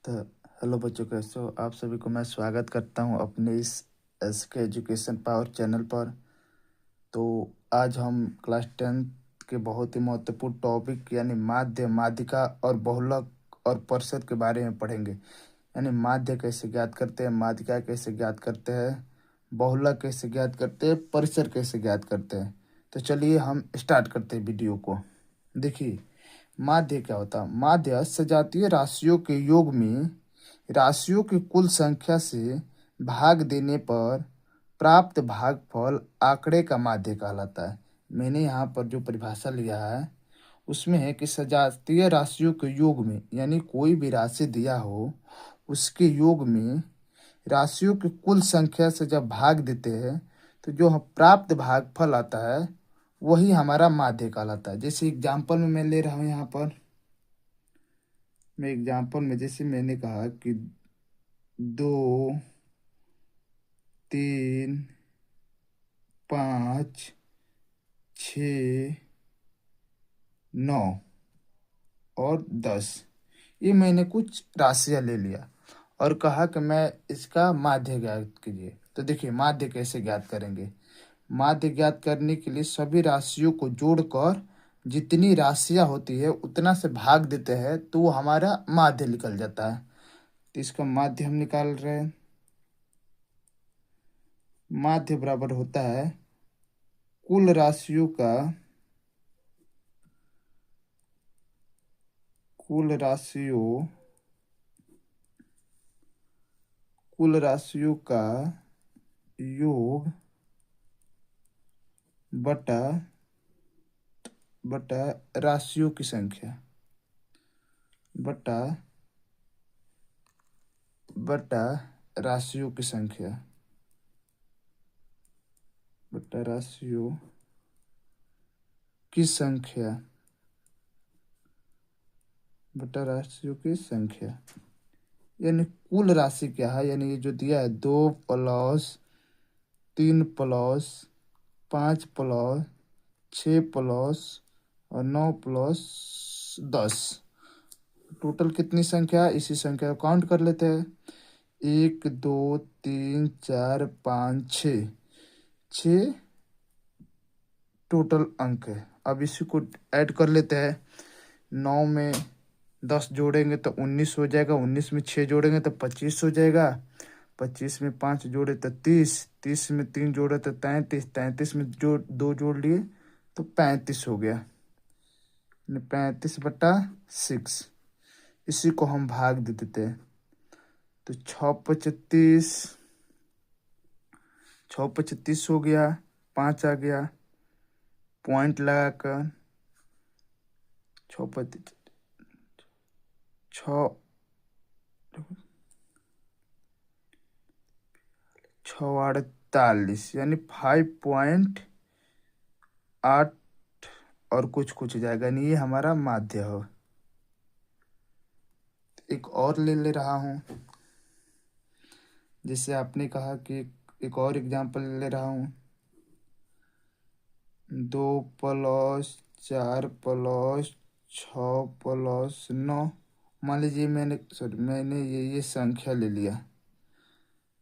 तो हेलो बच्चों, कैसे हो आप सभी को मैं स्वागत करता हूं अपने इस एसके एजुकेशन पावर चैनल पर। तो आज हम क्लास 10th के बहुत ही महत्वपूर्ण टॉपिक यानी माध्य, माध्यिका और बहुलक और परिषद के बारे में पढ़ेंगे। यानी माध्य कैसे ज्ञात करते हैं, माध्यिका कैसे ज्ञात करते हैं, बहुलक कैसे ज्ञात करते हैं, परिसर कैसे ज्ञात करते हैं। तो चलिए हम स्टार्ट करते हैं वीडियो को। देखिए, माध्य क्या होता है। माध्य सजातीय राशियों के योग में राशियों की कुल संख्या से भाग देने पर प्राप्त भागफल आंकड़े का माध्य कहलाता है। मैंने यहाँ पर जो परिभाषा लिया है उसमें है कि सजातीय राशियों के योग में, यानी कोई भी राशि दिया हो उसके योग में राशियों की कुल संख्या से जब भाग देते हैं तो जो प्राप्त भागफल आता है वही हमारा माध्य कहलाता है। जैसे एग्जाम्पल में मैं ले रहा हूँ, यहाँ पर मैं एग्जाम्पल में जैसे मैंने कहा कि 2, 3, 5, 6, 9 और 10, ये मैंने कुछ राशियाँ ले लिया और कहा कि मैं इसका माध्य ज्ञात कीजिए। तो देखिए, माध्य कैसे ज्ञात करेंगे। माध्य ज्ञात करने के लिए सभी राशियों को जोड़कर जितनी राशियाँ होती है उतना से भाग देते हैं तो वो हमारा माध्य निकल जाता है। तो इसका माध्य हम निकाल रहे हैं। माध्य बराबर होता है कुल राशियों का कुल राशियों कुल राशियों का योग बटा बटा राशियों की संख्या बटा बटा राशियों की संख्या बटा राशियों की संख्या बटा राशियों की संख्या। यानी कुल राशि क्या है, यानी ये जो दिया है 2 प्लस 3 प्लस 5 प्लस 6 प्लस और 9 प्लस 10, टोटल कितनी संख्या है इसी संख्या को काउंट कर लेते हैं। 1 2 3 4 5 6, 6 टोटल अंक है। अब इसी को ऐड कर लेते हैं। 9 में 10 जोड़ेंगे तो 19 हो जाएगा, 19 में 6 जोड़ेंगे तो 25 हो जाएगा, 25 में 5 जोड़े तो 30, 30 में 3 जोड़े तो 33, 33 में जो 2 जोड़ लिए तो 35 हो गया। 35/6, इसी को हम भाग दे देते हैं। तो 6 हो गया, 5 आ गया, पॉइंट लगाकर 6 48 यानी 5.8 और कुछ कुछ जाएगा, यानी ये हमारा माध्य हो। एक और ले रहा हूँ, जैसे आपने कहा कि एक और एग्जांपल ले रहा हूँ। 2 प्लस 4 प्लस 6 प्लस 9, मान लीजिए मैंने ये संख्या ले लिया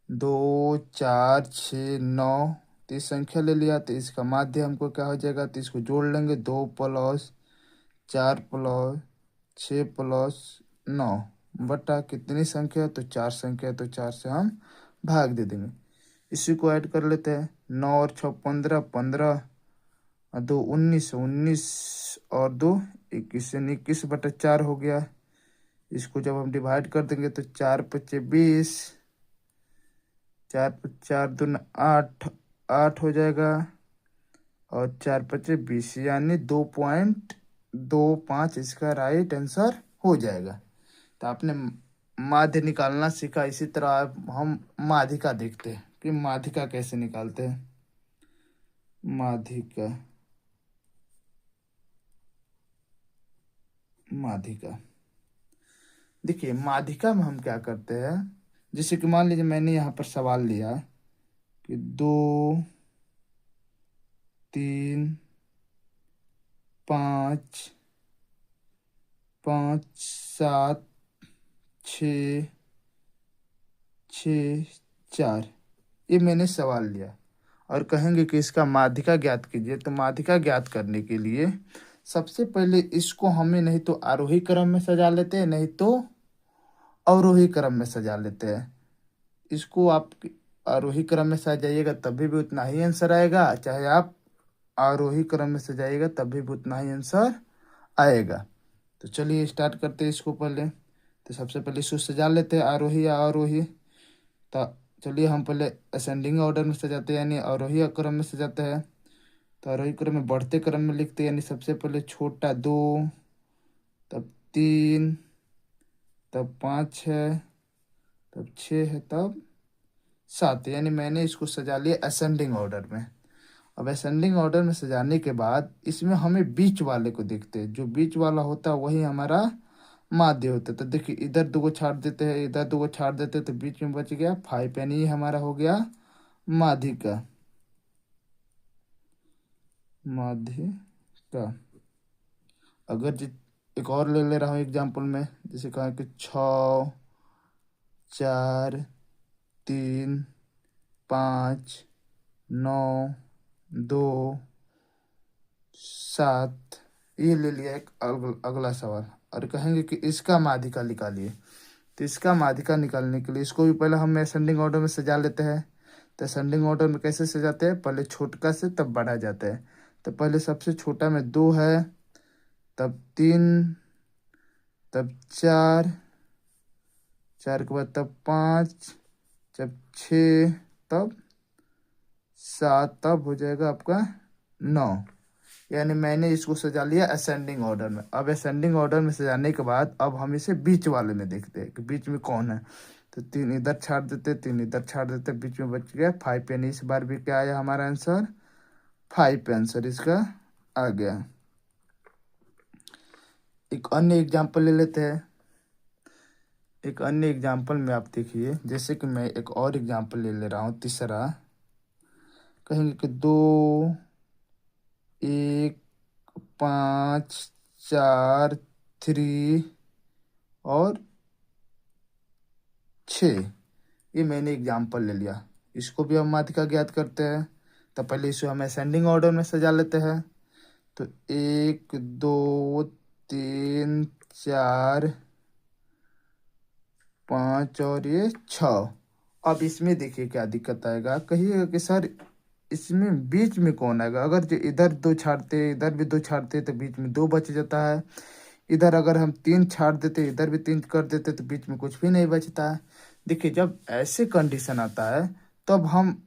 2 4 6 9, तो इस संख्या ले लिया तो इसका माध्य हमको क्या हो जाएगा। तो इसको जोड़ लेंगे, 2 प्लस 4 प्लस 6 प्लस 9 बटा कितनी संख्या, तो 4 संख्या, तो 4 से हम भाग दे देंगे। इसी को ऐड कर लेते हैं। 9 और 6 15, 15 और 2 19, 19 और 2 21, यानी 21/4 हो गया। इसको जब हम डिवाइड कर देंगे तो 4 × 20, 4 × 4 दूनी 8, 8 हो जाएगा और 4 × 20, यानी 2.25 इसका राइट आंसर हो जाएगा। तो आपने माध्य निकालना सीखा। इसी तरह हम माध्यिका देखते हैं कि माध्यिका कैसे निकालते हैं। माध्यिका माध्यिका देखिए, माध्यिका में हम क्या करते हैं। जैसे कि मान लीजिए मैंने यहाँ पर सवाल लिया कि 2 3 5 5 7 छ 6 4, ये मैंने सवाल लिया। और कहेंगे कि इसका माध्यिका ज्ञात कीजिए। तो माध्यिका ज्ञात करने के लिए सबसे पहले इसको हमें नहीं तो आरोही क्रम में सजा लेते हैं, नहीं तो अवरोही क्रम में सजा लेते हैं। इसको आप आरोही क्रम में सजाइएगा तभी भी उतना ही आंसर आएगा, चाहे आप आरोही क्रम में सजाइएगा तभी भी उतना ही आंसर आएगा। तो चलिए स्टार्ट करते हैं इसको पहले। तो सबसे पहले इसको सजा लेते हैं आरोही या अवरोही। तो चलिए हम पहले असेंडिंग ऑर्डर में सजाते हैं, यानी आरोही क्रम में सजाते हैं। तो आरोही क्रम में बढ़ते क्रम में लिखते हैं, यानी सबसे पहले छोटा 2, तब 3, तब 5 है, तब 6 है, तब 7। यानी मैंने इसको सजा लिया असेंडिंग ऑर्डर में। अब असेंडिंग ऑर्डर में सजाने के बाद इसमें हमें बीच वाले को देखते हैं। जो बीच वाला होता है वही हमारा माध्य होता है। तो देखिए इधर 2 को छाड़ देते हैं, इधर 2 को छाड़ देते हैं, तो बीच में बच गया 5, यानी ये हमारा हो गया माध्यिका। माध्यिका। अगर एक और ले रहा हूँ एग्जाम्पल में, जैसे कहा कि 6 4 3 5 9 2 7, ये ले लिया एक अगला सवाल। और कहेंगे कि इसका माध्यिका निकालिए। तो इसका माध्यिका निकालने के लिए इसको भी पहले हम असेंडिंग ऑर्डर में सजा लेते हैं। तो असेंडिंग ऑर्डर में कैसे सजाते हैं, पहले छोटका से तब बढ़ा जाता है। तो पहले सबसे छोटा में 2 है, तब 3, तब 4, 4 के बाद तब 5, जब 6, तब 7, तब हो जाएगा आपका 9। यानी मैंने इसको सजा लिया असेंडिंग ऑर्डर में। अब असेंडिंग ऑर्डर में सजाने के बाद अब हम इसे बीच वाले में देखते हैं कि बीच में कौन है। तो 3 इधर छाड़ देते, 3 इधर छाड़ देते, बीच में बच गया 5, यानी इस बार भी क्या आया हमारा आंसर 5 पे आंसर इसका आ गया। एक अन्य एग्जाम्पल ले लेते हैं। एक अन्य एग्जाम्पल में आप देखिए, जैसे कि मैं एक और एग्जाम्पल ले रहा हूँ, तीसरा। कहेंगे कि 2 1 5 4 3 और 6, ये मैंने एग्जाम्पल ले लिया। इसको भी हम माध्यिका ज्ञात करते हैं। तो पहले इसे हम असेंडिंग ऑर्डर में सजा लेते हैं। तो 1 2 3 4 5 और ये 6। अब इसमें देखिए क्या दिक्कत आएगा, कहिएगा कि सर इसमें बीच में कौन आएगा। अगर जो इधर 2 छाड़ते, इधर भी 2 छाड़ते, तो बीच में 2 बच जाता है। इधर अगर हम 3 छाड़ देते, इधर भी 3 कर देते, तो बीच में कुछ भी नहीं बचता है। देखिए जब ऐसे कंडीशन आता है तब हम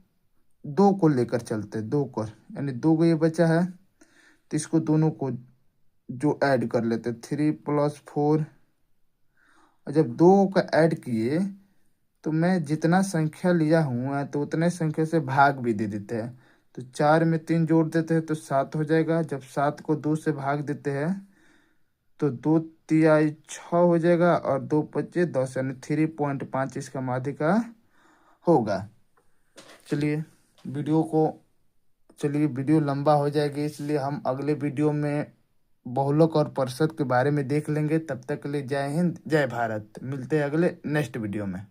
2 को लेकर चलते, 2 को, यानी 2 को ये बचा है, तो इसको दोनों को जो ऐड कर लेते 3 + 4। और जब 2 का ऐड किए तो मैं जितना संख्या लिया हूँ तो उतने संख्या से भाग भी दे देते हैं। तो 4 में 3 जोड़ देते हैं तो 7 हो जाएगा। जब 7 को 2 से भाग देते हैं तो 2 तिहाई 6 हो जाएगा, और 2 पच्चे 10, यानी 3.5 इसका माध्यिका होगा। चलिए वीडियो लंबा हो जाएगी, इसलिए हम अगले वीडियो में बहुलक और प्रतिशत के बारे में देख लेंगे। तब तक के लिए जय हिंद, जय भारत। मिलते हैं अगले नेक्स्ट वीडियो में।